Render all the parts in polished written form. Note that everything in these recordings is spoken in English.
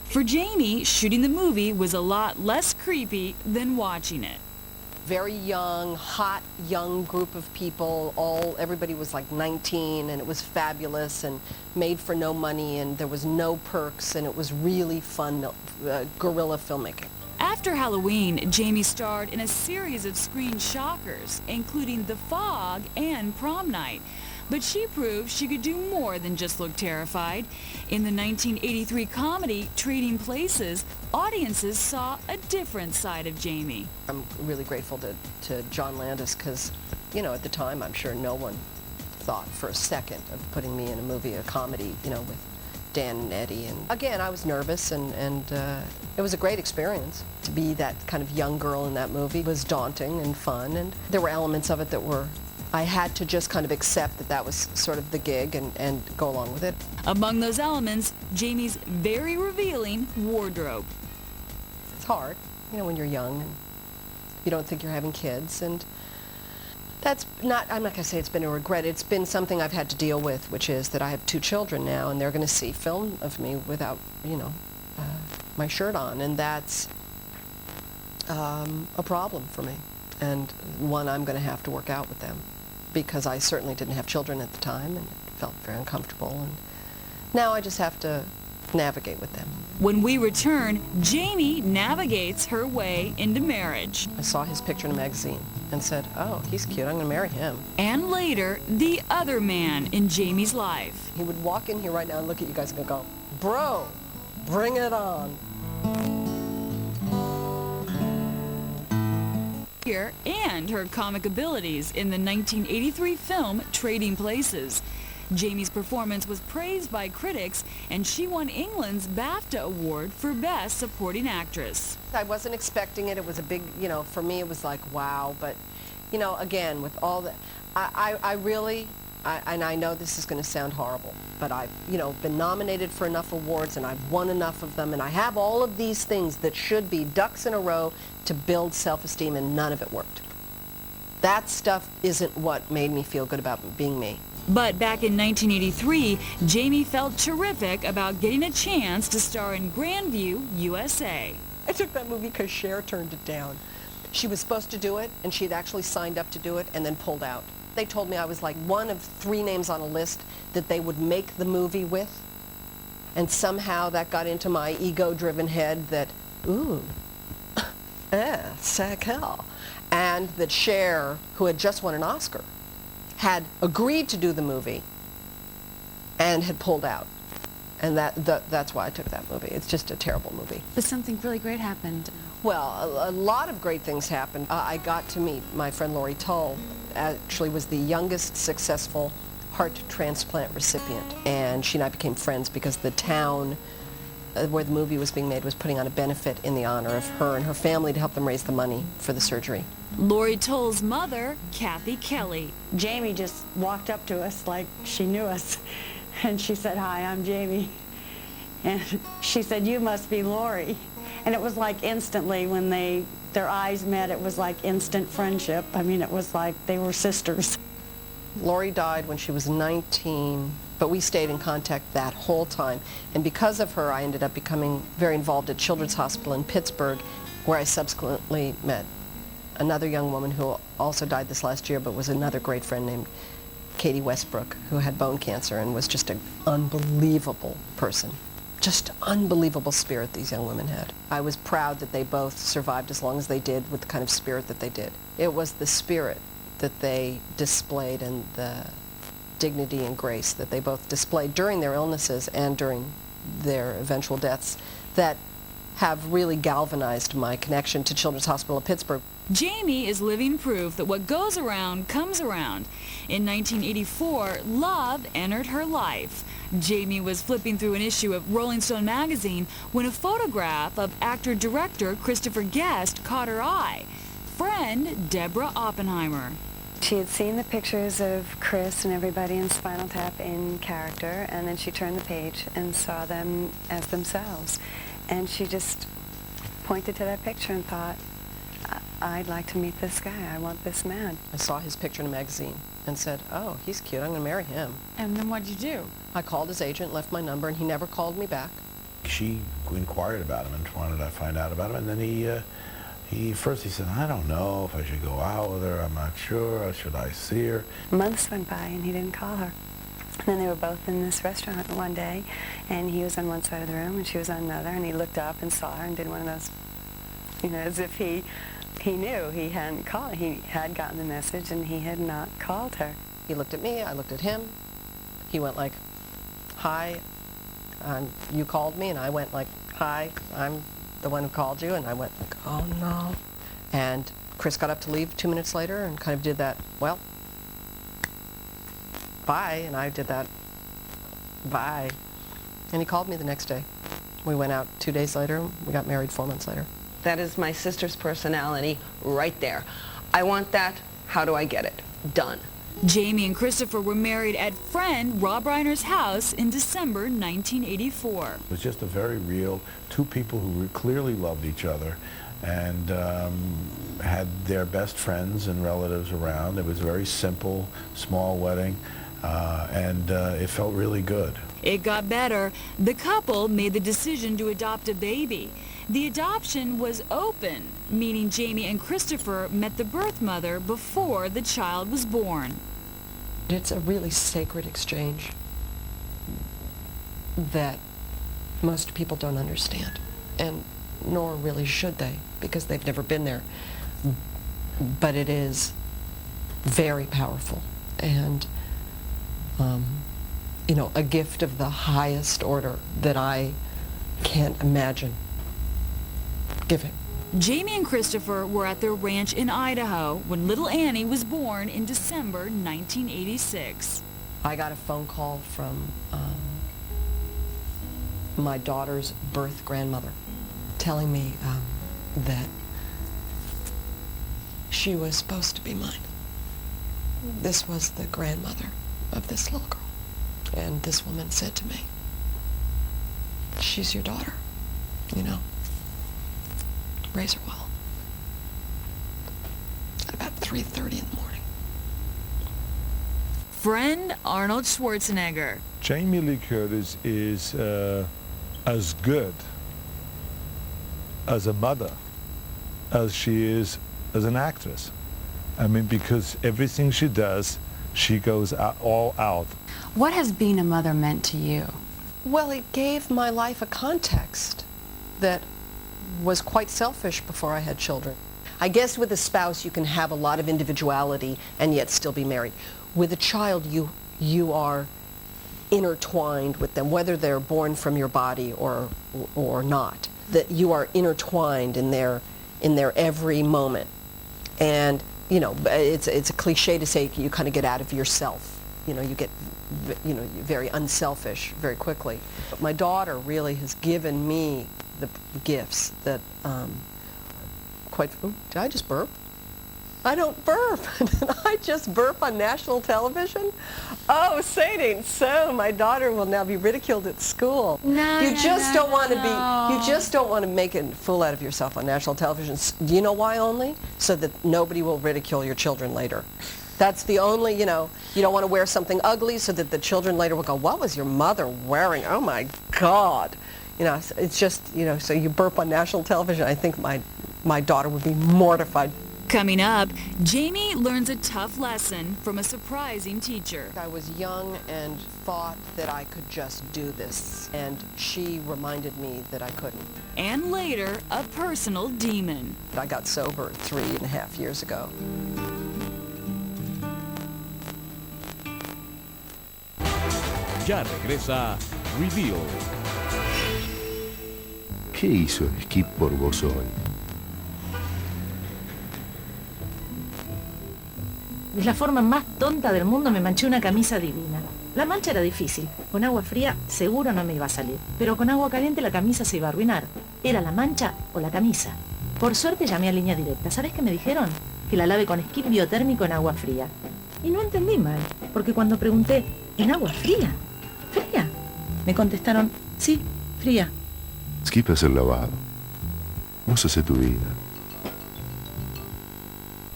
For Jami, shooting the movie was a lot less creepy than watching it. Very young, hot, young group of people. Everybody was like 19, and it was fabulous and made for no money, and there was no perks, and it was really fun guerrilla filmmaking. After Halloween, Jami starred in a series of screen shockers, including The Fog and Prom Night. But she proved she could do more than just look terrified. In the 1983 comedy Trading Places, audiences saw a different side of Jami. I'm really grateful to John Landis because, at the time, I'm sure no one thought for a second of putting me in a movie, a comedy, with Dan and Eddie. And again, I was nervous, and it was a great experience. To be that kind of young girl in that movie was daunting and fun, and there were elements of it that I had to just kind of accept that was sort of the gig and go along with it. Among those elements, Jami's very revealing wardrobe. It's hard, when you're young and you don't think you're having kids, and that's not, I'm not going to say it's been a regret, it's been something I've had to deal with, which is that I have 2 children now, and they're going to see film of me without, my shirt on, and that's a problem for me, and one I'm going to have to work out with them, because I certainly didn't have children at the time, and it felt very uncomfortable, and now I just have to navigate with them. When we return, Jami navigates her way into marriage. I saw his picture in a magazine and said, oh, he's cute, I'm going to marry him. And later, the other man in Jami's life. He would walk in here right now and look at you guys and go, bro, bring it on. And her comic abilities in the 1983 film Trading Places. Jami's performance was praised by critics, and she won England's BAFTA Award for Best Supporting Actress. I wasn't expecting it. It was a big, for me it was like, wow. But, again, with all that, I really, and I know this is going to sound horrible, but I've, been nominated for enough awards, and I've won enough of them, and I have all of these things that should be ducks in a row to build self-esteem, and none of it worked. That stuff isn't what made me feel good about being me. But back in 1983, Jami felt terrific about getting a chance to star in Grandview, USA. I took that movie because Cher turned it down. She was supposed to do it, and she had actually signed up to do it and then pulled out. They told me I was like one of 3 names on a list that they would make the movie with, and somehow that got into my ego-driven head that, ooh, c'est hell. And that Cher, who had just won an Oscar, had agreed to do the movie and had pulled out. And that's why I took that movie. It's just a terrible movie. But something really great happened. Well, a lot of great things happened. I got to meet my friend Lori Tull, actually was the youngest successful heart transplant recipient. And she and I became friends because the town where the movie was being made was putting on a benefit in the honor of her and her family to help them raise the money for the surgery. Lori Tull's mother, Kathy Kelly. Jami just walked up to us like she knew us, and she said, "Hi, I'm Jami." And she said, "You must be Lori." And it was like instantly when their eyes met, it was like instant friendship. I mean, it was like they were sisters. Lori died when she was 19, but we stayed in contact that whole time. And because of her, I ended up becoming very involved at Children's Hospital in Pittsburgh, where I subsequently met another young woman who also died this last year, but was another great friend named Katie Westbrook, who had bone cancer and was just an unbelievable person. Just unbelievable spirit these young women had. I was proud that they both survived as long as they did with the kind of spirit that they did. It was the spirit that they displayed and the dignity and grace that they both displayed during their illnesses and during their eventual deaths that have really galvanized my connection to Children's Hospital of Pittsburgh. Jami is living proof that what goes around comes around. In 1984, love entered her life. Jami was flipping through an issue of Rolling Stone magazine when a photograph of actor-director Christopher Guest caught her eye. Friend Deborah Oppenheimer. She had seen the pictures of Chris and everybody in Spinal Tap in character, and then she turned the page and saw them as themselves. And she just pointed to that picture and thought, I'd like to meet this guy. I want this man. I saw his picture in a magazine and said, oh, he's cute. I'm going to marry him. And then what'd you do? I called his agent, left my number, and he never called me back. she inquired about him and wanted to find out about him, and then he said, I don't know if I should go out with her, I'm not sure, should I see her? Months went by and he didn't call her. And then they were both in this restaurant one day, and he was on one side of the room and she was on another, and he looked up and saw her and did one of those, as if he knew he hadn't called. He had gotten the message and he had not called her. He looked at me, I looked at him. He went like, hi, you called me, and I went like, hi, I'm the one who called you, and I went like, oh no. And Chris got up to leave 2 minutes later and kind of did that, well, bye, and I did that, bye. And he called me the next day. We went out 2 days later, we got married 4 months later. That is my sister's personality right there. I want that, how do I get it? Done. Jami and Christopher were married at friend Rob Reiner's house in December 1984. It was just a very real, two people who clearly loved each other and had their best friends and relatives around. It was a very simple, small wedding, and it felt really good. It got better. The couple made the decision to adopt a baby. The adoption was open, meaning Jami and Christopher met the birth mother before the child was born. It's a really sacred exchange that most people don't understand, and nor really should they, because they've never been there. But it is very powerful, and a gift of the highest order that I can't imagine giving. Jami and Christopher were at their ranch in Idaho when little Annie was born in December 1986. I got a phone call from my daughter's birth grandmother telling me that she was supposed to be mine. This was the grandmother of this little girl. And this woman said to me, she's your daughter, raise her well. At about 3:30 in the morning. Friend Arnold Schwarzenegger. Jamie Lee Curtis is as good as a mother as she is as an actress. I mean, because everything she does, she goes all out. What has being a mother meant to you? Well, it gave my life a context that was quite selfish before I had children. I guess with a spouse you can have a lot of individuality and yet still be married. With a child you are intertwined with them, whether they're born from your body or not. That you are intertwined in their every moment. And it's a cliche to say you kind of get out of yourself. You get very unselfish very quickly. But my daughter really has given me the gifts that did I just burp? I don't burp. Did I just burp on national television? Oh, say it ain't so. My daughter will now be ridiculed at school. You just don't want to make a fool out of yourself on national television. Do you know why only? So that nobody will ridicule your children later. That's the only, you don't want to wear something ugly so that the children later will go, what was your mother wearing? Oh my God. It's just, so you burp on national television. I think my daughter would be mortified. Coming up, Jami learns a tough lesson from a surprising teacher. I was young and thought that I could just do this, and she reminded me that I couldn't. And later, a personal demon. I got sober 3.5 years ago. Ya regresa Reveale. ¿Qué hizo Skip por vos hoy? De la forma más tonta del mundo me manché una camisa divina. La mancha era difícil. Con agua fría seguro no me iba a salir. Pero con agua caliente la camisa se iba a arruinar. Era la mancha o la camisa. Por suerte llamé a línea directa. ¿Sabes qué me dijeron? Que la lave con Skip biotérmico en agua fría. Y no entendí mal, porque cuando pregunté, ¿en agua fría? ¿Fría? Me contestaron, sí, fría. Skip hace el lavado. Vos hace tu vida.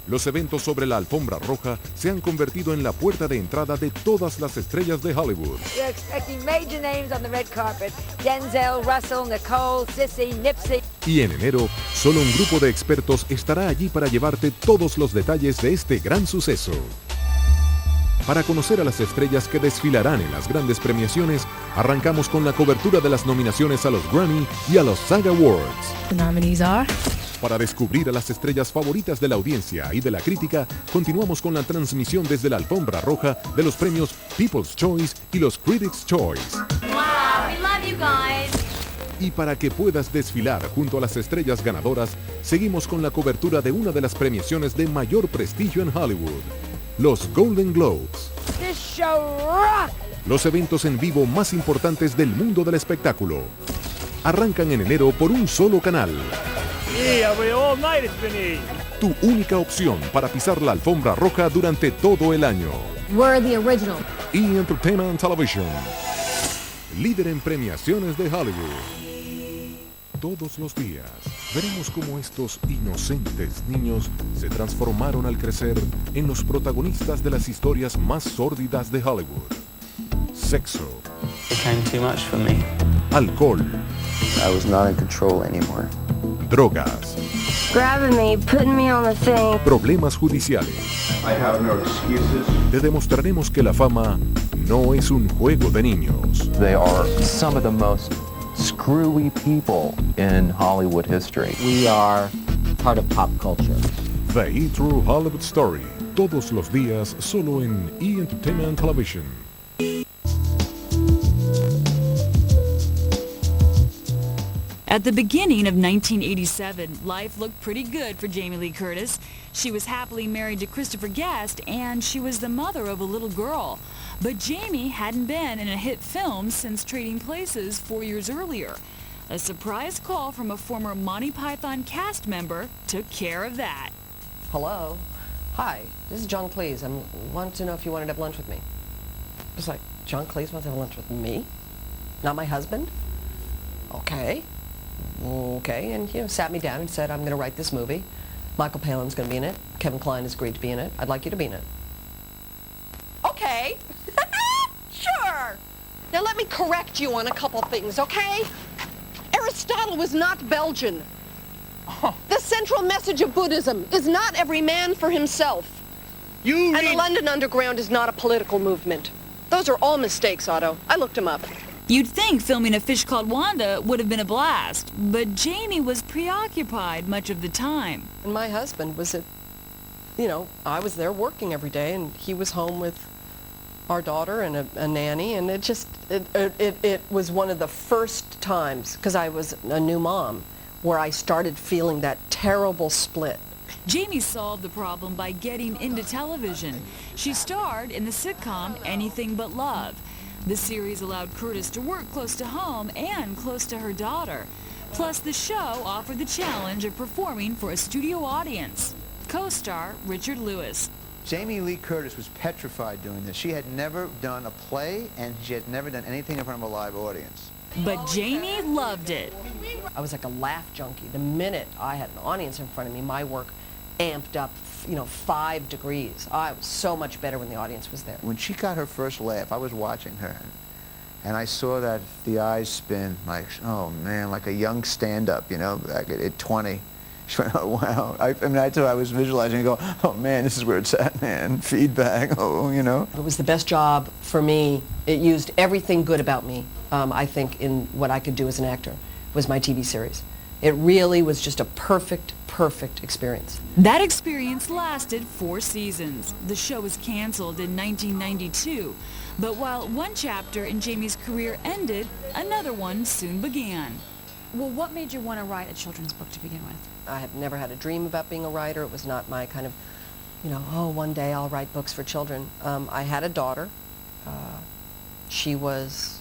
Los eventos sobre la alfombra roja se han convertido en la puerta de entrada de todas las estrellas de Hollywood. We're expecting major names on the red carpet. Denzel, Russell, Nicole, Sissy, Nipsey. Y en enero, solo un grupo de expertos estará allí para llevarte todos los detalles de este gran suceso. Para conocer a las estrellas que desfilarán en las grandes premiaciones, arrancamos con la cobertura de las nominaciones a los Grammy y a los SAG Awards. The nominees are... Para descubrir a las estrellas favoritas de la audiencia y de la crítica, continuamos con la transmisión desde la alfombra roja de los premios People's Choice y los Critics' Choice. Wow, we love you guys. Y para que puedas desfilar junto a las estrellas ganadoras, seguimos con la cobertura de una de las premiaciones de mayor prestigio en Hollywood, los Golden Globes. This show rock. Los eventos en vivo más importantes del mundo del espectáculo. Arrancan en enero por un solo canal. Tu única opción para pisar la alfombra roja durante todo el año. We're the original. E! Entertainment Television. Líder en premiaciones de Hollywood. Todos los días veremos cómo estos inocentes niños se transformaron al crecer en los protagonistas de las historias más sórdidas de Hollywood. Sexo. It became too much for me. Alcohol. I was not in control anymore. Drogas. Grabbing me, putting me on the thing. Problemas judiciales. I have no excuses. Te demostraremos que la fama no es un juego de niños. They are some of the most screwy people in Hollywood history. We are part of pop culture. The E! True Hollywood Story. Todos los días solo en E! Entertainment Television. At the beginning of 1987, life looked pretty good for Jamie Lee Curtis. She was happily married to Christopher Guest, and she was the mother of a little girl. But Jamie hadn't been in a hit film since Trading Places 4 years earlier. A surprise call from a former Monty Python cast member took care of that. Hello. Hi, this is John Cleese. I wanted to know if you wanted to have lunch with me. It's like, John Cleese wants to have lunch with me? Not my husband? Okay. Okay, and sat me down and said, I'm going to write this movie. Michael Palin's going to be in it. Kevin Kline has agreed to be in it. I'd like you to be in it. Okay. Sure. Now let me correct you on a couple things, okay? Aristotle was not Belgian. The central message of Buddhism is not every man for himself. And the London Underground is not a political movement. Those are all mistakes, Otto. I looked them up. You'd think filming A Fish Called Wanda would have been a blast, but Jamie was preoccupied much of the time. And my husband was I was there working every day, and he was home with our daughter and a nanny, and it was one of the first times, because I was a new mom, where I started feeling that terrible split. Jamie solved the problem by getting into television. She starred in the sitcom Anything But Love. The series allowed Curtis to work close to home and close to her daughter. Plus, the show offered the challenge of performing for a studio audience. Co-star Richard Lewis. Jamie Lee Curtis was petrified doing this. She had never done a play, and she had never done anything in front of a live audience. But Jamie loved it. I was like a laugh junkie. The minute I had an audience in front of me, my work amped up, 5 degrees. I was so much better when the audience was there. When she got her first laugh, I was watching her, and I saw that the eyes spin like, oh man, like a young stand-up, back at 20. She went, oh wow. I was visualizing and go, oh man, this is where it's at, man. Feedback, It was the best job for me. It used everything good about me, I think, in what I could do as an actor, was my TV series. It really was just a perfect experience. That experience lasted 4 seasons. The show was canceled in 1992. But while one chapter in Jamie's career ended, another one soon began. Well, what made you want to write a children's book to begin with? I had never had a dream about being a writer. It was not my kind of, one day I'll write books for children. I had a daughter. She was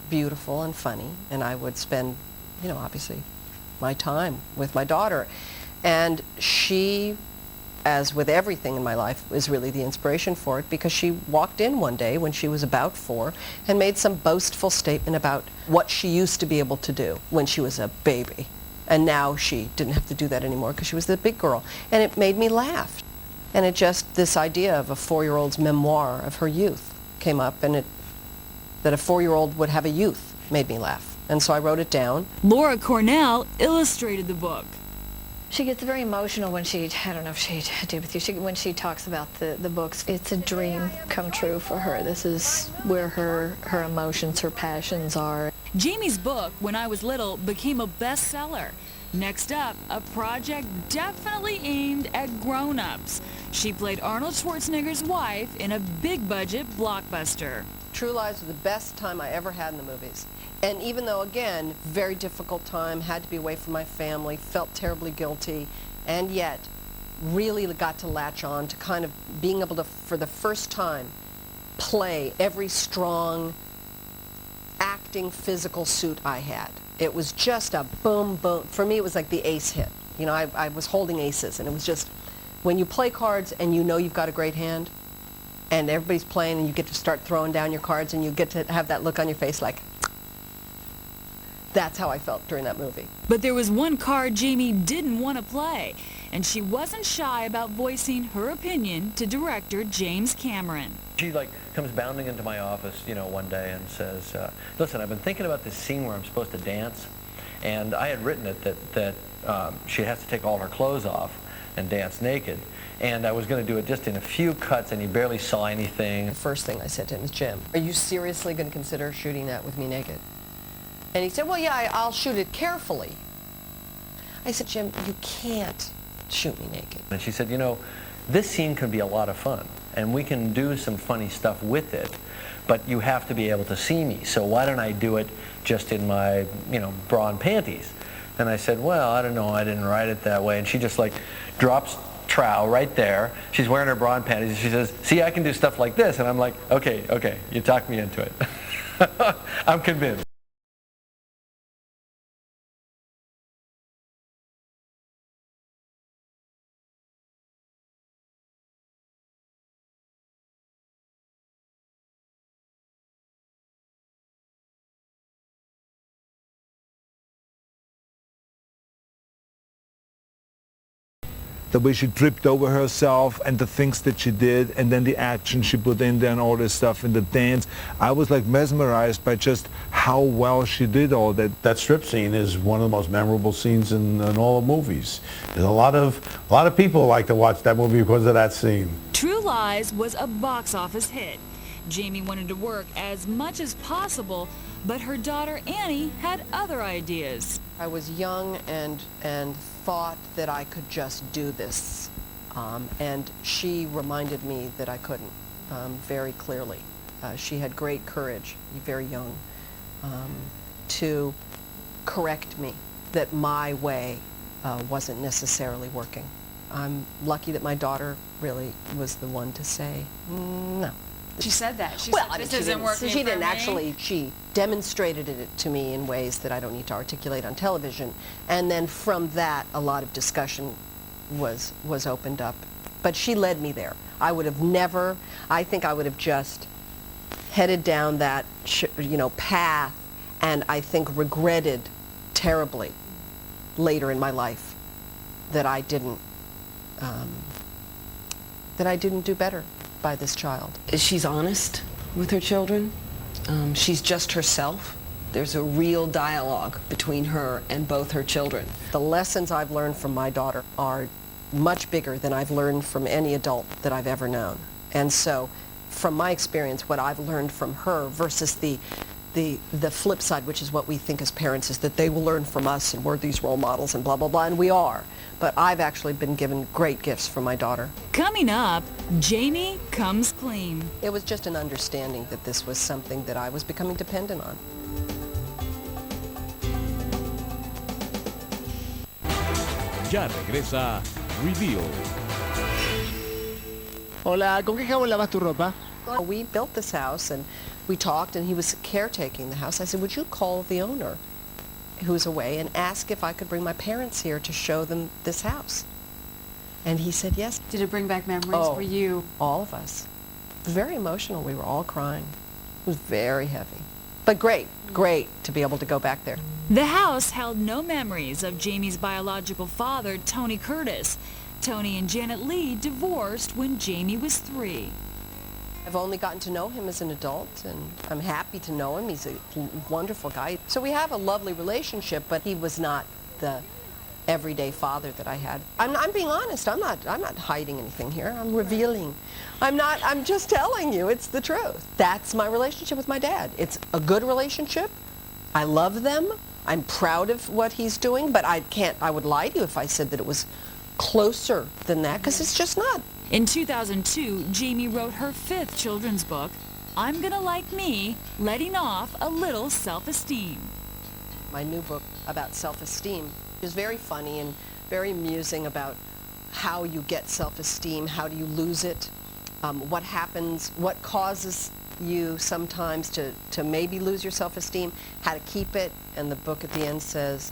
beautiful and funny, and I would spend, obviously, my time with my daughter. And she, as with everything in my life, is really the inspiration for it, because she walked in one day when she was about 4 and made some boastful statement about what she used to be able to do when she was a baby. And now she didn't have to do that anymore because she was the big girl. And it made me laugh. And it just, this idea of a 4-year-old's memoir of her youth came up, and that a 4-year-old would have a youth made me laugh. And so I wrote it down. Laura Cornell illustrated the book. She gets very emotional when she, I don't know if she did with you, when she talks about the books. It's a dream come true for her. This is where her emotions, her passions are. Jami's book, When I Was Little, became a bestseller. Next up, a project definitely aimed at grown-ups. She played Arnold Schwarzenegger's wife in a big-budget blockbuster. True Lies was the best time I ever had in the movies. And even though, again, very difficult time, had to be away from my family, felt terribly guilty, and yet really got to latch on to kind of being able to, for the first time, play every strong acting physical suit I had. It was just a boom, boom. For me, it was like the ace hit. You know, I was holding aces, and it was just, when you play cards and you know you've got a great hand, and everybody's playing, and you get to start throwing down your cards, and you get to have that look on your face like, that's how I felt during that movie. But there was one card Jami didn't want to play, and she wasn't shy about voicing her opinion to director James Cameron. She comes bounding into my office, one day and says, listen, I've been thinking about this scene where I'm supposed to dance, and I had written it that she has to take all her clothes off and dance naked, and I was going to do it just in a few cuts, and he barely saw anything. The first thing I said to him is, Jim, are you seriously going to consider shooting that with me naked? And he said, well, yeah, I'll shoot it carefully. I said, Jim, you can't shoot me naked. And she said, this scene can be a lot of fun, and we can do some funny stuff with it, but you have to be able to see me, so why don't I do it just in my, bra and panties? And I said, well, I don't know, I didn't write it that way. And she just drops trowel right there. She's wearing her bra and panties, and she says, see, I can do stuff like this. And I'm like, okay, you talked me into it. I'm convinced. The way she tripped over herself and the things that she did, and then the action she put in there and all this stuff and the dance. I was mesmerized by just how well she did all that. That strip scene is one of the most memorable scenes in all the movies. There's a lot of people like to watch that movie because of that scene. True Lies was a box office hit. Jami wanted to work as much as possible, but her daughter Annie had other ideas. I was young and thought that I could just do this, and she reminded me that I couldn't very clearly. She had great courage, very young, to correct me that my way wasn't necessarily working. I'm lucky that my daughter really was the one to say, no. She said that. She Well, said, I mean, this isn't working she for didn't me. actually, she demonstrated it to me in ways that I don't need to articulate on television. And then from that, a lot of discussion was opened up. But she led me there. I would have never, I think I would have just headed down that, path, and I think regretted terribly later in my life that I didn't do better by this child. She's honest with her children. She's just herself. There's a real dialogue between her and both her children. The lessons I've learned from my daughter are much bigger than I've learned from any adult that I've ever known. And so, from my experience, what I've learned from her versus the flip side, which is what we think as parents, is that they will learn from us and we're these role models and blah, blah, blah, and we are. But I've actually been given great gifts from my daughter. Coming up, Jami comes clean. It was just an understanding that this was something that I was becoming dependent on. Ya regresa Reveale. Hola, ¿con qué jabón lavas tu ropa? We built this house and we talked, and he was caretaking the house. I said, would you call the owner, who's away, and ask if I could bring my parents here to show them this house? And he said yes. Did it bring back memories for you? All of us. It was very emotional. We were all crying. It was very heavy. But great to be able to go back there. The house held no memories of Jami's biological father, Tony Curtis. Tony and Janet Lee divorced when Jami was 3. I've only gotten to know him as an adult, and I'm happy to know him. He's a wonderful guy. So we have a lovely relationship, but he was not the everyday father that I had. I'm being honest. I'm not hiding anything here. I'm revealing. I'm just telling you it's the truth. That's my relationship with my dad. It's a good relationship. I love them. I'm proud of what he's doing, but I would lie to you if I said that it was closer than that, because it's just not. In 2002, Jami wrote her 5th children's book, I'm Gonna Like Me, letting off a little self-esteem. My new book about self-esteem is very funny and very amusing about how you get self-esteem, how do you lose it, what happens, what causes you sometimes to maybe lose your self-esteem, how to keep it, and the book at the end says,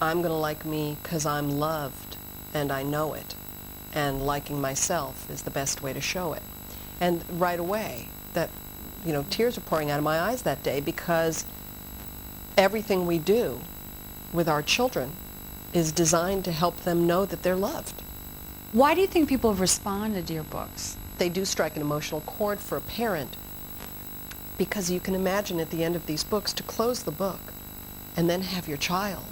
I'm gonna like me because I'm loved and I know it, and liking myself is the best way to show it. And right away, that, tears are pouring out of my eyes that day, because everything we do with our children is designed to help them know that they're loved. Why do you think people have responded to your books? They do strike an emotional chord for a parent, because you can imagine at the end of these books to close the book and then have your child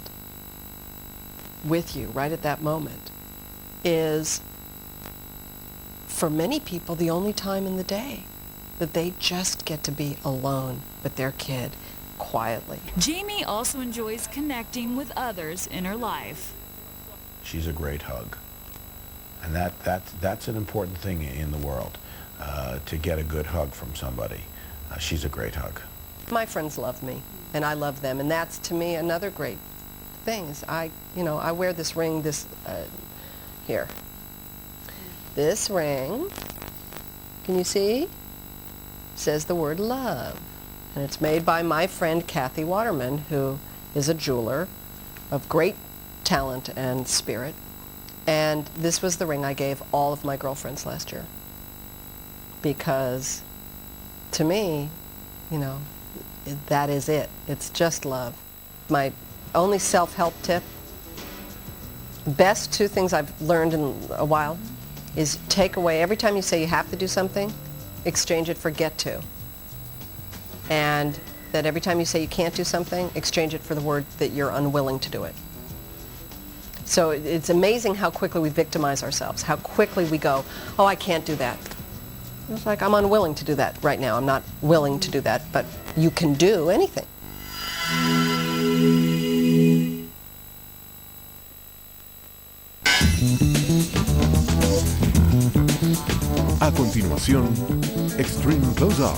with you right at that moment is, for many people, the only time in the day that they just get to be alone with their kid quietly. Jami also enjoys connecting with others in her life. She's a great hug. And that's an important thing in the world, to get a good hug from somebody. She's a great hug. My friends love me, and I love them, and that's, to me, another great thing. Is I wear this ring, here. This ring, can you see? Says the word love. And it's made by my friend Kathy Waterman, who is a jeweler of great talent and spirit. And this was the ring I gave all of my girlfriends last year. Because, to me, that is it. It's just love. My only self-help tip, best 2 things I've learned in a while, is take away, every time you say you have to do something, exchange it for get to. And that every time you say you can't do something, exchange it for the word that you're unwilling to do it. So it's amazing how quickly we victimize ourselves, how quickly we go, oh, I can't do that. It's like, I'm unwilling to do that right now. I'm not willing to do that, but you can do anything. A continuación, Extreme Close-Up.